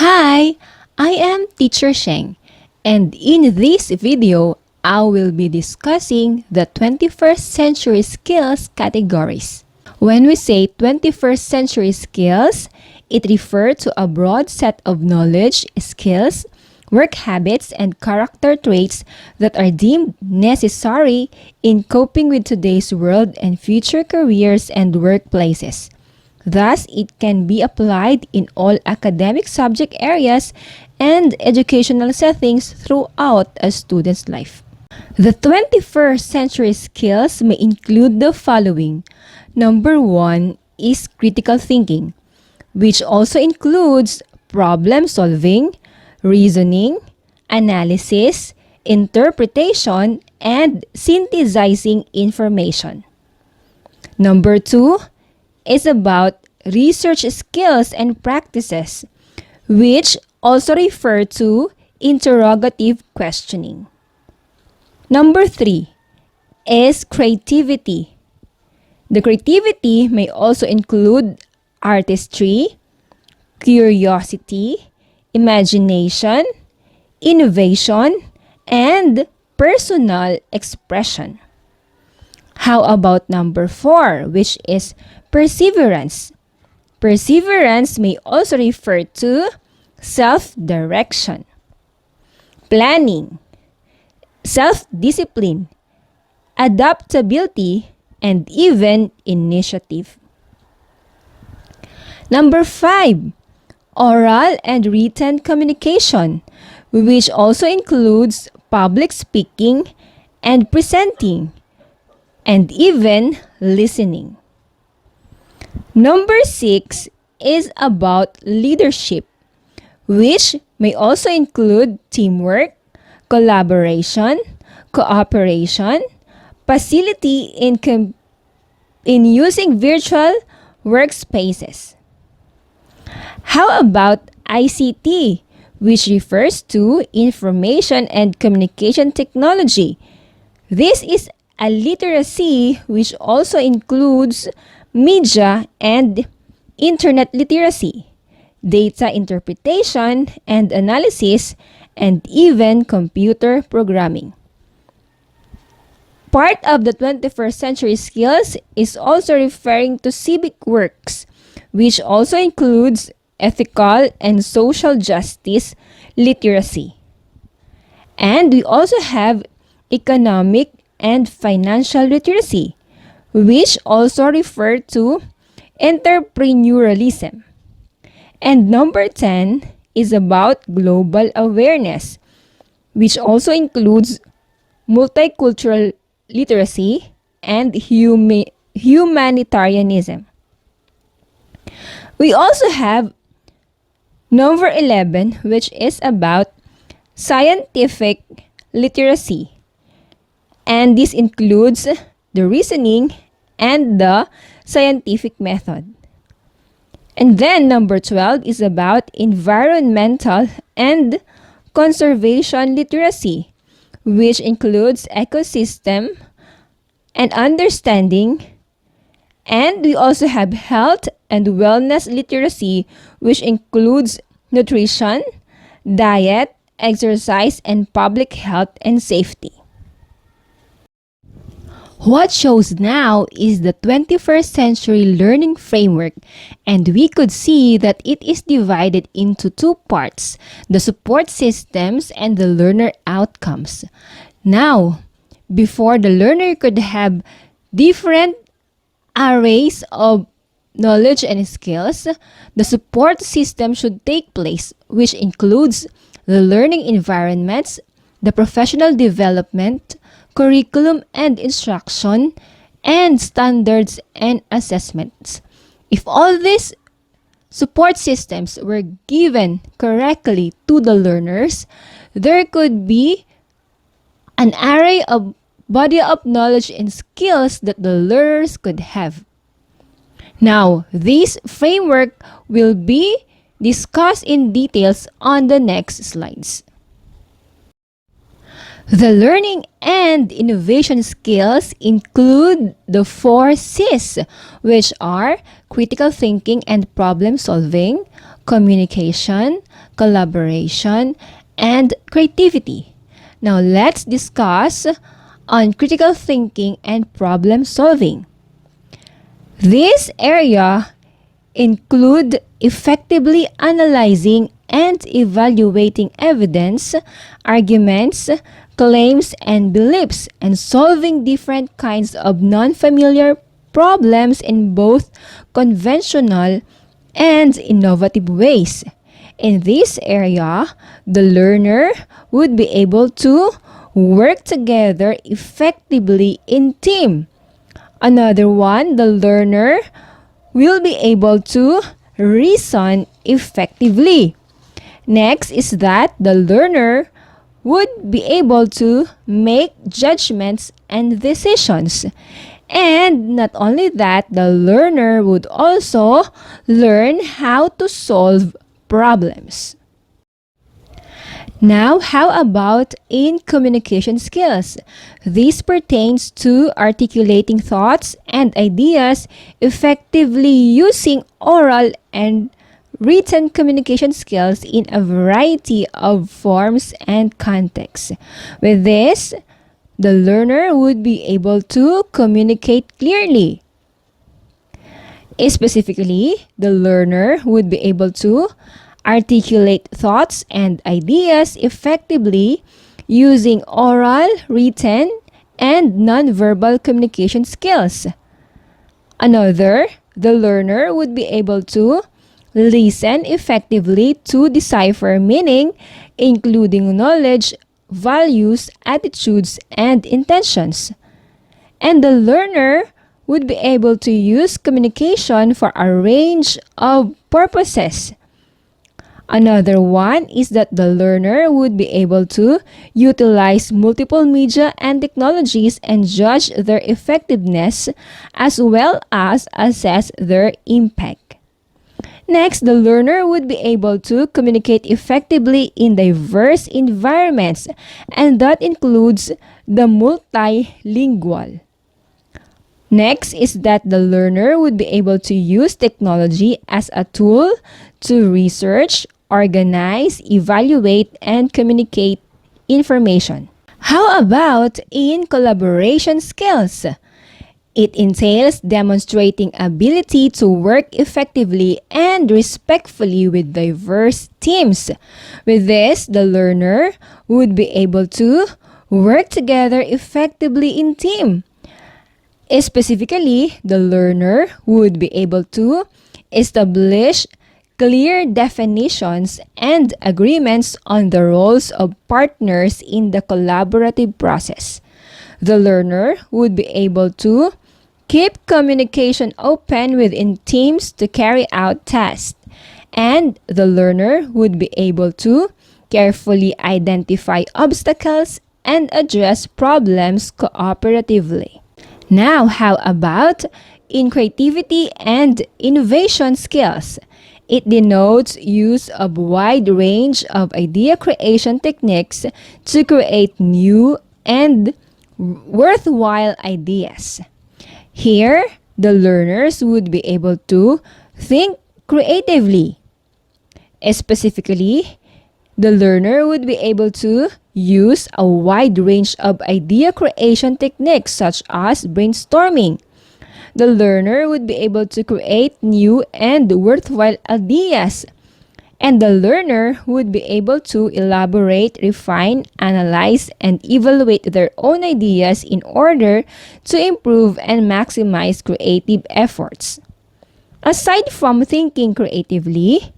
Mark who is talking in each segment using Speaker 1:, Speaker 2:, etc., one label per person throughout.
Speaker 1: Hi, I am Teacher Sheng, and in this video, I will be discussing the 21st century skills categories. When we say 21st century skills, it refers to a broad set of knowledge, skills, work habits, and character traits that are deemed necessary in coping with today's world and future careers and workplaces. Thus, it can be applied in all academic subject areas and educational settings throughout a student's life. The 21st century skills may include the following. Number 1 is critical thinking, which also includes problem solving, reasoning, analysis, interpretation, and synthesizing information. Number 2 is about research skills and practices, which also refer to interrogative questioning. Number 3 is creativity. The creativity may also include artistry, curiosity, imagination, innovation, and personal expression. How about number 4, which is perseverance? Perseverance may also refer to self-direction, planning, self-discipline, adaptability, and even initiative. Number 5, oral and written communication, which also includes public speaking and presenting, and even listening. Number 6 is about leadership, which may also include teamwork, collaboration, cooperation, facility in using virtual workspaces. How about ICT, which refers to information and communication technology? This is a literacy which also includes media and internet literacy, data interpretation and analysis, and even computer programming. Part of the 21st century skills is also referring to civic works, which also includes ethical and social justice literacy. And we also have economic and financial literacy, which also refer to entrepreneurialism. And number 10 is about global awareness, which also includes multicultural literacy and humanitarianism. We also have number 11, which is about scientific literacy. And this includes the reasoning and the scientific method. And then number 12 is about environmental and conservation literacy, which includes ecosystem and understanding. And we also have health and wellness literacy, which includes nutrition, diet, exercise, and public health and safety. What shows now is the 21st century learning framework, and we could see that it is divided into two parts, the support systems and the learner outcomes. Now, before the learner could have different arrays of knowledge and skills, the support system should take place, which includes the learning environments, the professional development, curriculum and instruction, and standards and assessments. If all these support systems were given correctly to the learners, there could be an array of body of knowledge and skills that the learners could have. Now, this framework will be discussed in details on the next slides. The learning and innovation skills include the 4 C's, which are critical thinking and problem solving, communication, collaboration, and creativity. Now let's discuss on critical thinking and problem solving. This area include effectively analyzing and evaluating evidence, arguments, claims, and beliefs, and solving different kinds of non-familiar problems in both conventional and innovative ways. In this area, the learner would be able to work together effectively in team. Another one, the learner will be able to reason effectively. Next is that the learner would be able to make judgments and decisions. And not only that, the learner would also learn how to solve problems. Now, how about in communication skills? This pertains to articulating thoughts and ideas effectively using oral and written communication skills in a variety of forms and contexts. With this, the learner would be able to communicate clearly. Specifically, the learner would be able to articulate thoughts and ideas effectively using oral, written, and nonverbal communication skills. Another, the learner would be able to listen effectively to decipher meaning, including knowledge, values, attitudes, and intentions. And the learner would be able to use communication for a range of purposes. Another one is that the learner would be able to utilize multiple media and technologies and judge their effectiveness as well as assess their impact. Next, the learner would be able to communicate effectively in diverse environments, and that includes the multilingual. Next is that the learner would be able to use technology as a tool to research, organize, evaluate, and communicate information. How about in collaboration skills? It entails demonstrating ability to work effectively and respectfully with diverse teams. With this, the learner would be able to work together effectively in team. Specifically, the learner would be able to establish clear definitions and agreements on the roles of partners in the collaborative process. The learner would be able to keep communication open within teams to carry out tasks, and the learner would be able to carefully identify obstacles and address problems cooperatively. Now, how about in creativity and innovation skills? It denotes use of wide range of idea creation techniques to create new and worthwhile ideas. Here, the learners would be able to think creatively. Specifically, the learner would be able to use a wide range of idea creation techniques such as brainstorming. The learner would be able to create new and worthwhile ideas. And the learner would be able to elaborate, refine, analyze, and evaluate their own ideas in order to improve and maximize creative efforts. Aside from thinking creatively,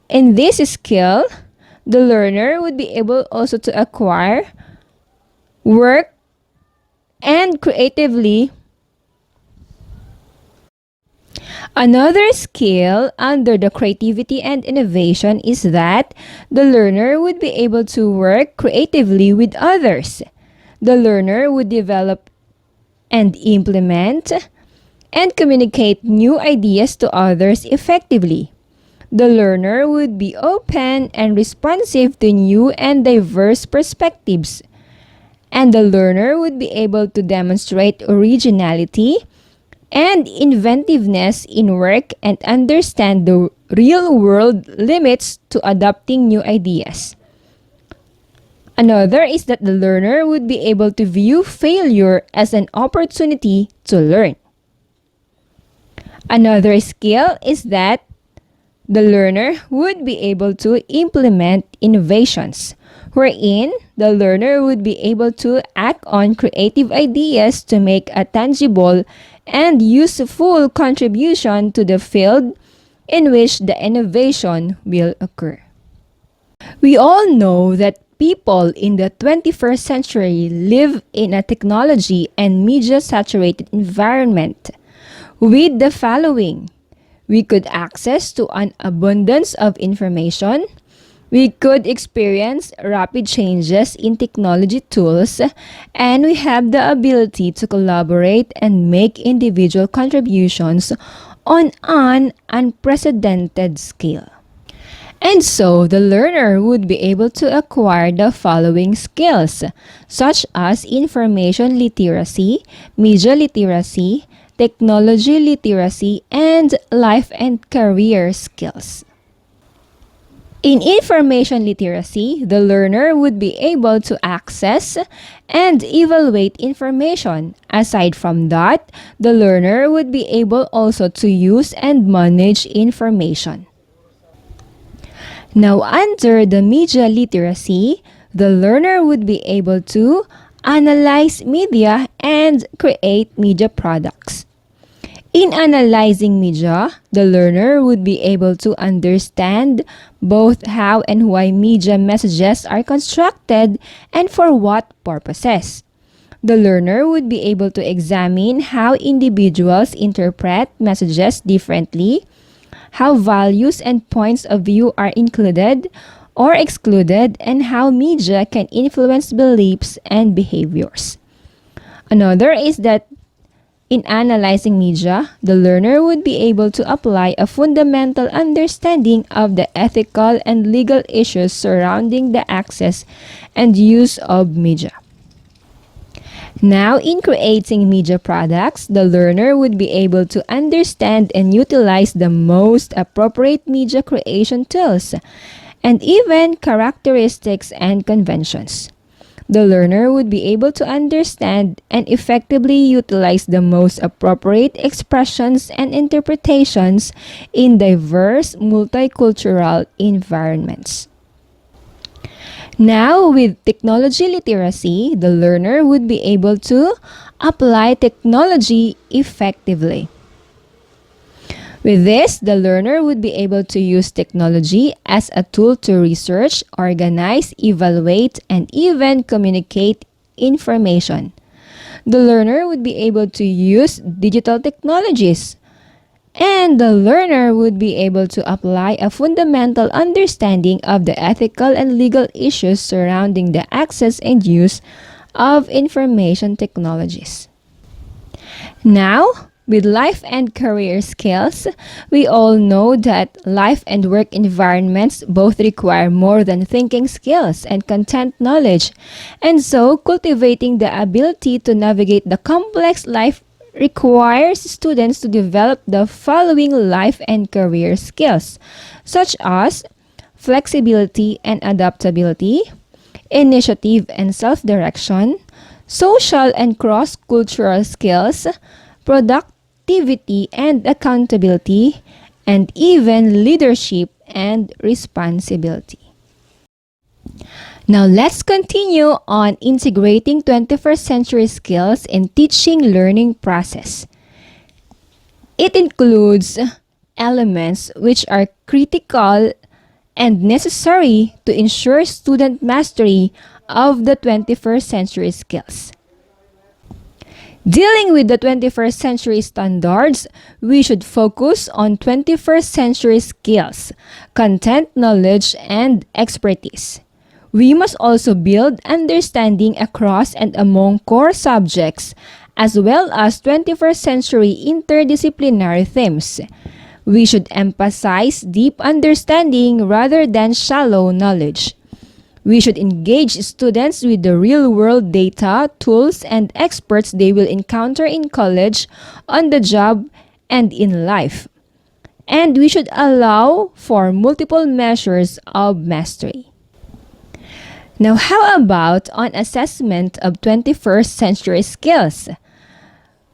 Speaker 1: in this skill, the learner would be able also to acquire, work, and creatively. Another skill under the creativity and innovation is that the learner would be able to work creatively with others. The learner would develop and implement and communicate new ideas to others effectively. The learner would be open and responsive to new and diverse perspectives. And the learner would be able to demonstrate originality, and inventiveness in work and understand the real-world limits to adopting new ideas. Another is that the learner would be able to view failure as an opportunity to learn. Another skill is that the learner would be able to implement innovations, wherein the learner would be able to act on creative ideas to make a tangible and useful contribution to the field in which the innovation will occur. We all know that people in the 21st century live in a technology and media saturated environment with the following. We could access to an abundance of information. We could experience rapid changes in technology tools, and we have the ability to collaborate and make individual contributions on an unprecedented scale. And so, the learner would be able to acquire the following skills, such as information literacy, media literacy, technology literacy, and life and career skills. In information literacy, the learner would be able to access and evaluate information. Aside from that, the learner would be able also to use and manage information. Now, under the media literacy, the learner would be able to analyze media and create media products. In analyzing media, the learner would be able to understand both how and why media messages are constructed and for what purposes. The learner would be able to examine how individuals interpret messages differently, how values and points of view are included or excluded, and how media can influence beliefs and behaviors. Another is that in analyzing media, the learner would be able to apply a fundamental understanding of the ethical and legal issues surrounding the access and use of media. Now, in creating media products, the learner would be able to understand and utilize the most appropriate media creation tools and even characteristics and conventions. The learner would be able to understand and effectively utilize the most appropriate expressions and interpretations in diverse multicultural environments. Now, with technology literacy, the learner would be able to apply technology effectively. With this, the learner would be able to use technology as a tool to research, organize, evaluate, and even communicate information. The learner would be able to use digital technologies, and the learner would be able to apply a fundamental understanding of the ethical and legal issues surrounding the access and use of information technologies. Now, with life and career skills, we all know that life and work environments both require more than thinking skills and content knowledge. And so, cultivating the ability to navigate the complex life requires students to develop the following life and career skills, such as flexibility and adaptability, initiative and self-direction, social and cross-cultural skills, productivity and accountability, and even leadership and responsibility. Now let's continue on integrating 21st century skills in teaching learning process. It includes elements which are critical and necessary to ensure student mastery of the 21st century skills. Dealing with the 21st century standards, we should focus on 21st century skills, content knowledge, and expertise. We must also build understanding across and among core subjects, as well as 21st century interdisciplinary themes. We should emphasize deep understanding rather than shallow knowledge. We should engage students with the real-world data, tools, and experts they will encounter in college, on the job, and in life. And we should allow for multiple measures of mastery. Now, how about on assessment of 21st century skills?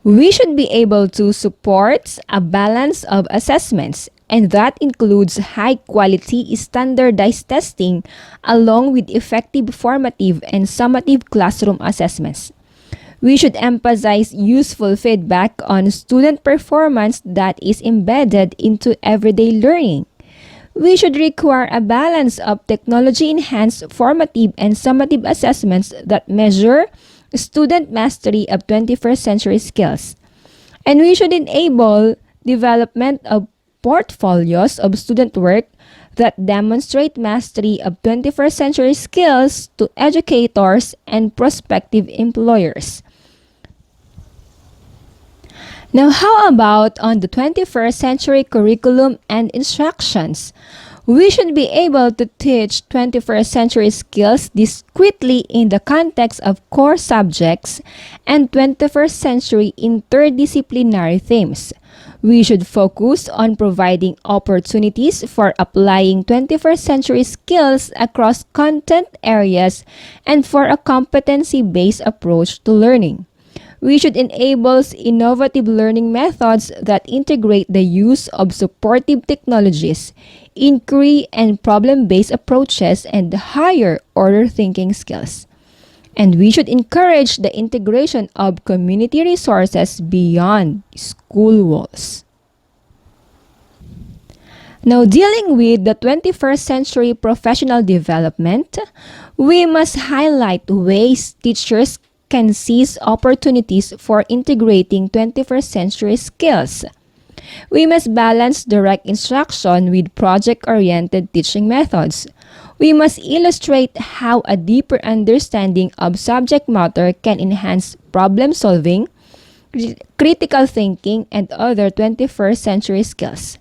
Speaker 1: We should be able to support a balance of assessments, and that includes high-quality standardized testing along with effective formative and summative classroom assessments. We should emphasize useful feedback on student performance that is embedded into everyday learning. We should require a balance of technology-enhanced formative and summative assessments that measure student mastery of 21st century skills. And we should enable development of portfolios of student work that demonstrate mastery of 21st century skills to educators and prospective employers. Now, how about on the 21st century curriculum and instructions? We should be able to teach 21st century skills discreetly in the context of core subjects and 21st century interdisciplinary themes. We should focus on providing opportunities for applying 21st century skills across content areas and for a competency-based approach to learning. We should enable innovative learning methods that integrate the use of supportive technologies, inquiry and problem-based approaches, and higher-order thinking skills. And we should encourage the integration of community resources beyond school walls. Now, dealing with the 21st century professional development, we must highlight ways teachers can seize opportunities for integrating 21st century skills. We must balance direct instruction with project-oriented teaching methods. We must illustrate how a deeper understanding of subject matter can enhance problem-solving, critical thinking, and other 21st century skills.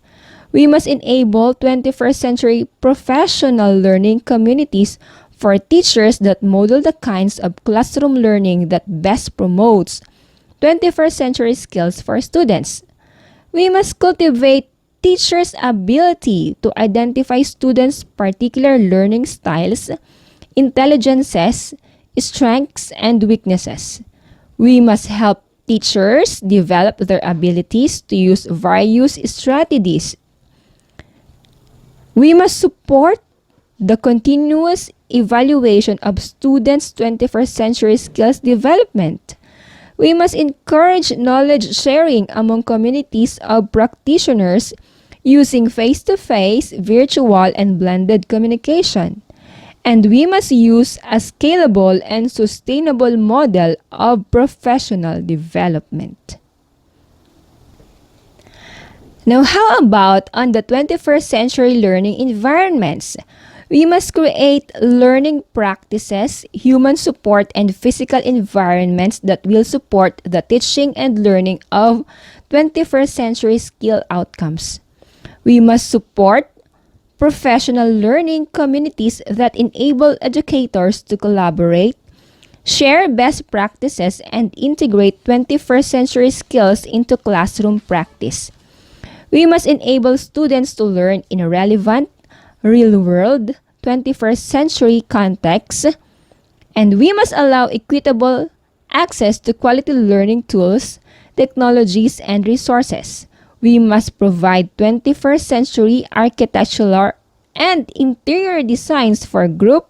Speaker 1: We must enable 21st century professional learning communities for teachers that model the kinds of classroom learning that best promotes 21st century skills for students. We must cultivate teachers' ability to identify students' particular learning styles, intelligences, strengths, and weaknesses. We must help teachers develop their abilities to use various strategies. We must support the continuous evaluation of students' 21st century skills development. We must encourage knowledge sharing among communities of practitioners using face-to-face, virtual, and blended communication. And we must use a scalable and sustainable model of professional development. Now, how about on the 21st century learning environments? We must create learning practices, human support, and physical environments that will support the teaching and learning of 21st century skill outcomes. We must support professional learning communities that enable educators to collaborate, share best practices, and integrate 21st century skills into classroom practice. We must enable students to learn in a relevant, real-world, 21st century context, and we must allow equitable access to quality learning tools, technologies, and resources. We must provide 21st century architectural and interior designs for group,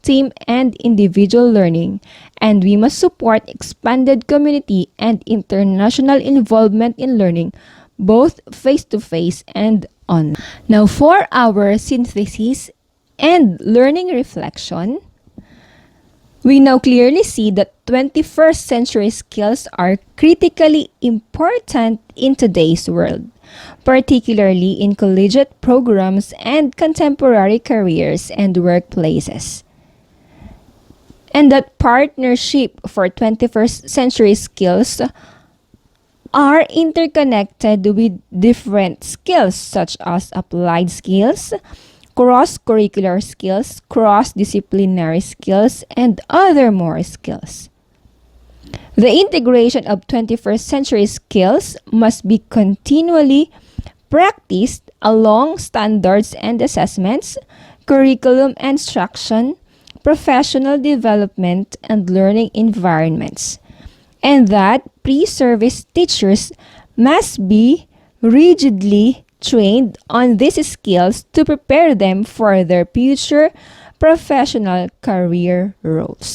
Speaker 1: team, and individual learning, and we must support expanded community and international involvement in learning, both face-to-face and online. Now, for our synthesis and learning reflection, we now clearly see that 21st century skills are critically important in today's world, particularly in collegiate programs and contemporary careers and workplaces. And that partnership for 21st century skills are interconnected with different skills such as applied skills, cross-curricular skills, cross-disciplinary skills, and other more skills. The integration of 21st century skills must be continually practiced along standards and assessments, curriculum instruction, professional development, and learning environments. And that pre-service teachers must be rigidly trained on these skills to prepare them for their future professional career roles.